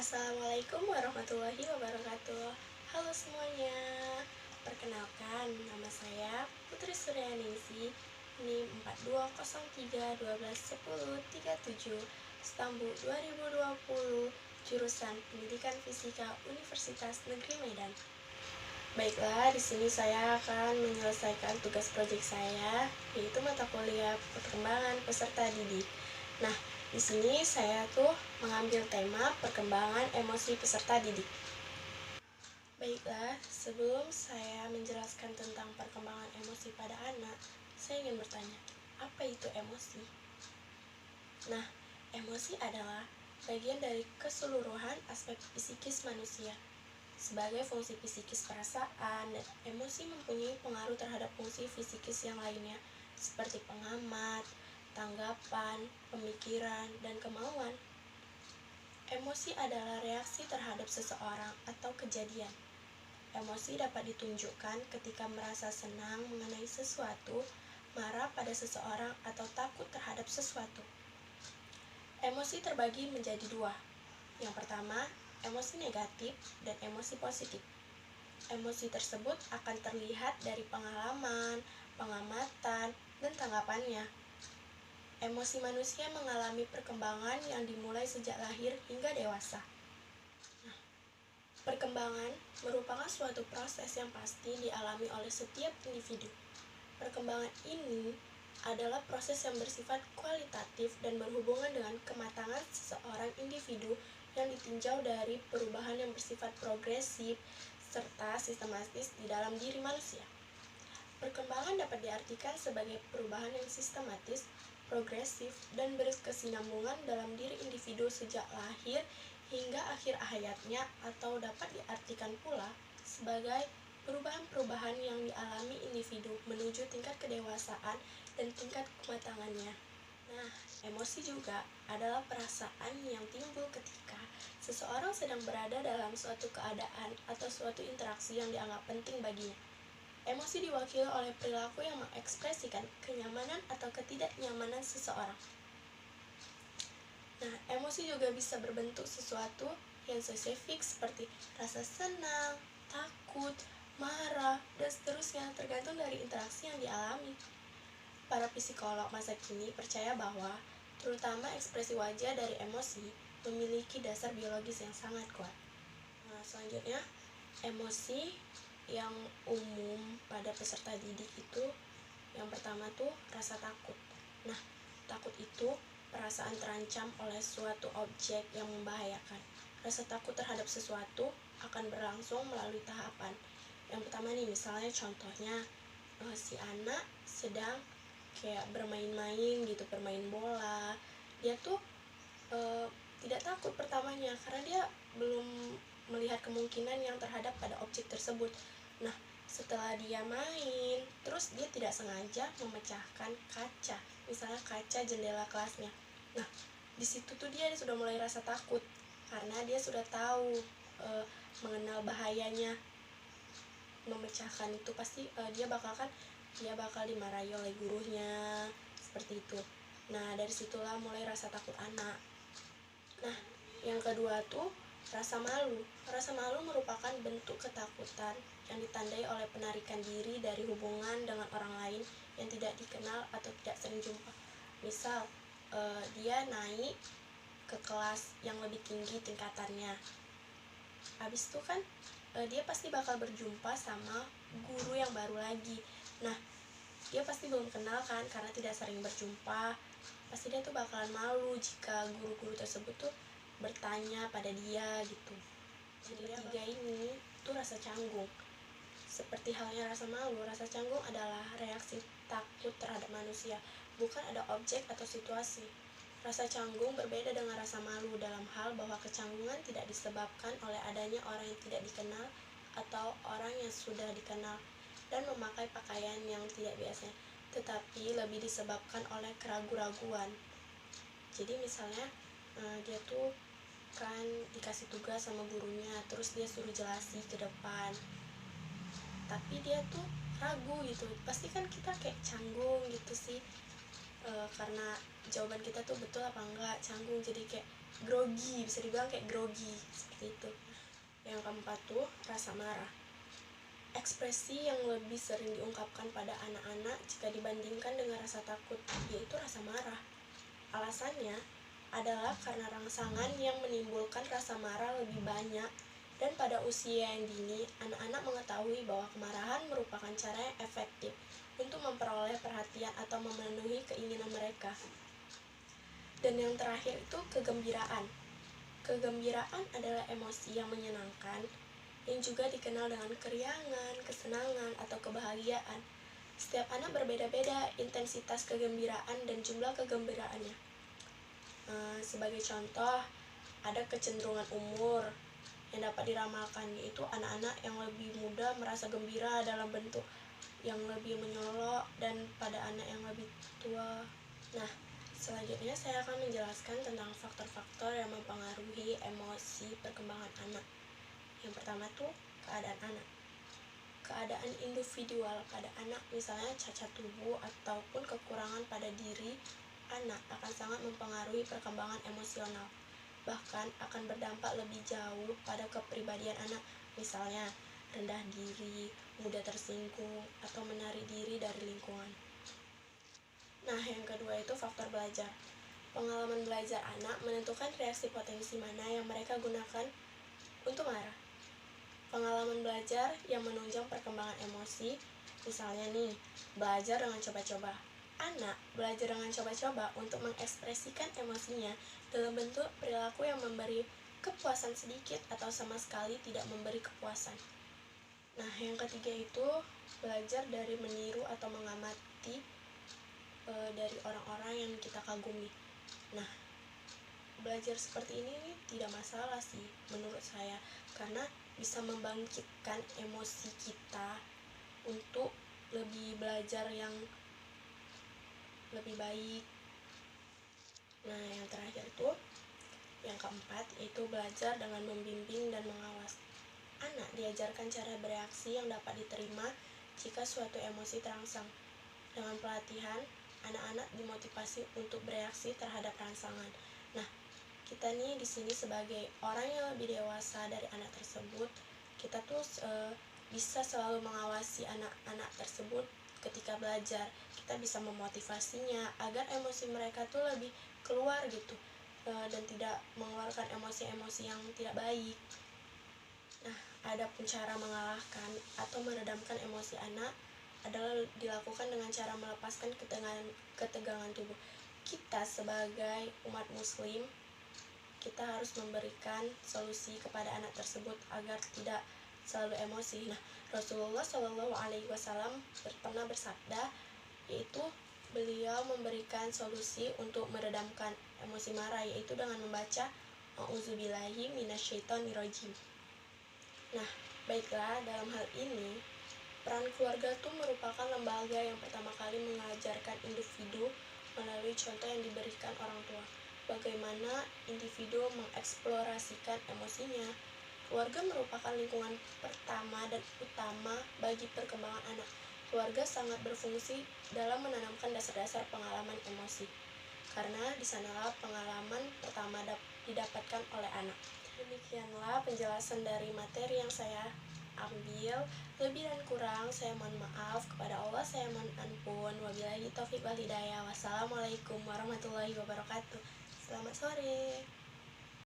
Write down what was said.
Assalamualaikum warahmatullahi wabarakatuh. Halo semuanya. Perkenalkan, nama saya Putri Suryaningsi, NIM 4203 12 10 37, Stambu 2020, jurusan Pendidikan Fisika Universitas Negeri Medan. Baiklah, di sini saya akan menyelesaikan tugas proyek saya, yaitu mata kuliah perkembangan peserta didik. Nah, di sini saya tuh mengambil tema perkembangan emosi peserta didik. Baiklah, sebelum saya menjelaskan tentang perkembangan emosi pada anak, saya ingin bertanya, apa itu emosi? Nah, emosi adalah bagian dari keseluruhan aspek psikis manusia. Sebagai fungsi psikis perasaan dan emosi mempunyai pengaruh terhadap fungsi fisikis yang lainnya, seperti pengamat, tanggapan, pemikiran, dan kemauan. Emosi adalah reaksi terhadap seseorang atau kejadian. Emosi dapat ditunjukkan ketika merasa senang mengenai sesuatu, marah pada seseorang, atau takut terhadap sesuatu. Emosi terbagi menjadi dua. Yang pertama, emosi negatif dan emosi positif. Emosi tersebut akan terlihat dari pengalaman, pengamatan, dan tanggapannya. Emosi manusia mengalami perkembangan yang dimulai sejak lahir hingga dewasa. Nah, perkembangan merupakan suatu proses yang pasti dialami oleh setiap individu. Perkembangan ini adalah proses yang bersifat kualitatif dan berhubungan dengan kematangan seseorang individu yang ditinjau dari perubahan yang bersifat progresif serta sistematis di dalam diri manusia. Perkembangan dapat diartikan sebagai perubahan yang sistematis, progresif, dan berkesinambungan dalam diri individu sejak lahir hingga akhir hayatnya, atau dapat diartikan pula sebagai perubahan-perubahan yang dialami individu menuju tingkat kedewasaan dan tingkat kematangannya. Nah, emosi juga adalah perasaan yang timbul ketika seseorang sedang berada dalam suatu keadaan atau suatu interaksi yang dianggap penting baginya. Emosi diwakili oleh perilaku yang mengekspresikan kenyamanan atau ketidaknyamanan seseorang. Nah, emosi juga bisa berbentuk sesuatu yang spesifik seperti rasa senang, takut, marah, dan seterusnya tergantung dari interaksi yang dialami. Para psikolog masa kini percaya bahwa terutama ekspresi wajah dari emosi memiliki dasar biologis yang sangat kuat. Nah, selanjutnya, emosi yang umum pada peserta didik itu yang pertama tuh rasa takut. Nah, takut itu perasaan terancam oleh suatu objek yang membahayakan. Rasa takut terhadap sesuatu akan berlangsung melalui tahapan. Yang pertama nih, misalnya contohnya si anak sedang kayak bermain-main gitu, bermain bola. Dia tuh tidak takut pertamanya karena dia belum melihat kemungkinan yang terhadap pada objek tersebut. Nah, setelah dia main, terus dia tidak sengaja memecahkan kaca, misalnya kaca jendela kelasnya. Nah, di situ tuh dia sudah mulai rasa takut karena dia sudah tahu mengenal bahayanya memecahkan itu. Pasti dia bakal dimarahi oleh gurunya seperti itu. Nah, dari situlah mulai rasa takut anak. Nah, yang kedua tuh rasa malu. Rasa malu merupakan bentuk ketakutan yang ditandai oleh penarikan diri dari hubungan dengan orang lain yang tidak dikenal atau tidak sering jumpa. Misal, dia naik ke kelas yang lebih tinggi tingkatannya. Habis itu kan dia pasti bakal berjumpa sama guru yang baru lagi. Nah, dia pasti belum kenal kan karena tidak sering berjumpa. Pasti dia tuh bakalan malu jika guru-guru tersebut tuh bertanya pada dia gitu. Jadi yang ketiga ini tuh rasa canggung. Seperti halnya rasa malu, rasa canggung adalah reaksi takut terhadap manusia, bukan ada objek atau situasi. Rasa canggung berbeda dengan rasa malu dalam hal bahwa kecanggungan tidak disebabkan oleh adanya orang yang tidak dikenal atau orang yang sudah dikenal dan memakai pakaian yang tidak biasa, tetapi lebih disebabkan oleh keraguan-raguan. Jadi misalnya dia tuh kan dikasih tugas sama gurunya, terus dia suruh jelasin ke depan, tapi dia tuh ragu gitu. Pasti kan kita kayak canggung gitu sih, karena jawaban kita tuh betul apa enggak, canggung. Jadi kayak grogi, bisa dibilang kayak grogi seperti itu. Yang keempat tuh rasa marah. Ekspresi yang lebih sering diungkapkan pada anak-anak jika dibandingkan dengan rasa takut, yaitu rasa marah. Alasannya adalah karena rangsangan yang menimbulkan rasa marah lebih banyak, dan pada usia yang dini, anak-anak mengetahui bahwa kemarahan merupakan cara yang efektif untuk memperoleh perhatian atau memenuhi keinginan mereka. Dan yang terakhir itu kegembiraan. Kegembiraan adalah emosi yang menyenangkan, yang juga dikenal dengan keriangan, kesenangan, atau kebahagiaan. Setiap anak berbeda-beda intensitas kegembiraan dan jumlah kegembiraannya. Sebagai contoh, ada kecenderungan umur yang dapat diramalkan, yaitu anak-anak yang lebih muda merasa gembira dalam bentuk yang lebih menyolok, dan pada anak yang lebih tua. Nah, selanjutnya saya akan menjelaskan tentang faktor-faktor yang mempengaruhi emosi perkembangan anak. Yang pertama tuh keadaan anak. Keadaan individual pada anak, misalnya cacat tubuh ataupun kekurangan pada diri anak, akan sangat mempengaruhi perkembangan emosional. Bahkan akan berdampak lebih jauh pada kepribadian anak, misalnya rendah diri, mudah tersinggung, atau menarik diri dari lingkungan. Nah, yang kedua itu faktor belajar. Pengalaman belajar anak menentukan reaksi potensi mana yang mereka gunakan untuk marah. Pengalaman belajar yang menunjang perkembangan emosi, misalnya nih, belajar dengan coba-coba. Anak belajar dengan coba-coba untuk mengekspresikan emosinya dalam bentuk perilaku yang memberi kepuasan sedikit atau sama sekali tidak memberi kepuasan. Nah, yang ketiga itu belajar dari meniru atau mengamati dari orang-orang yang kita kagumi. Nah, belajar seperti ini tidak masalah sih menurut saya, karena bisa membangkitkan emosi kita untuk lebih belajar yang lebih baik. Nah, yang terakhir tuh yang keempat, yaitu belajar dengan membimbing dan mengawas. Anak diajarkan cara bereaksi yang dapat diterima jika suatu emosi terangsang. Dengan pelatihan, anak-anak dimotivasi untuk bereaksi terhadap rangsangan. Nah, kita nih di sini sebagai orang yang lebih dewasa dari anak tersebut, kita tuh bisa selalu mengawasi anak-anak tersebut ketika belajar. Kita bisa memotivasinya agar emosi mereka tuh lebih keluar gitu, dan tidak mengeluarkan emosi-emosi yang tidak baik. Nah, adapun cara mengalahkan atau meredamkan emosi anak adalah dilakukan dengan cara melepaskan ketegangan tubuh. Kita sebagai umat muslim, kita harus memberikan solusi kepada anak tersebut agar tidak selalu emosi. Nah, Rasulullah Shallallahu Alaihi Wasallam pernah bersabda, yaitu beliau memberikan solusi untuk meredamkan emosi marah, yaitu dengan membaca A'udzubillahi minasyaitonirrajim. Nah, baiklah, dalam hal ini peran keluarga itu merupakan lembaga yang pertama kali mengajarkan individu melalui contoh yang diberikan orang tua. Bagaimana individu mengeksplorasikan emosinya. Keluarga merupakan lingkungan pertama dan utama bagi perkembangan anak. Keluarga sangat berfungsi dalam menanamkan dasar-dasar pengalaman emosi, karena di sanalah pengalaman pertama didapatkan oleh anak. Demikianlah penjelasan dari materi yang saya ambil. Lebih dan kurang saya mohon maaf, kepada Allah saya mohon ampun. Wabillahi taufiq wal hidayah. Wassalamualaikum warahmatullahi wabarakatuh. Selamat sore.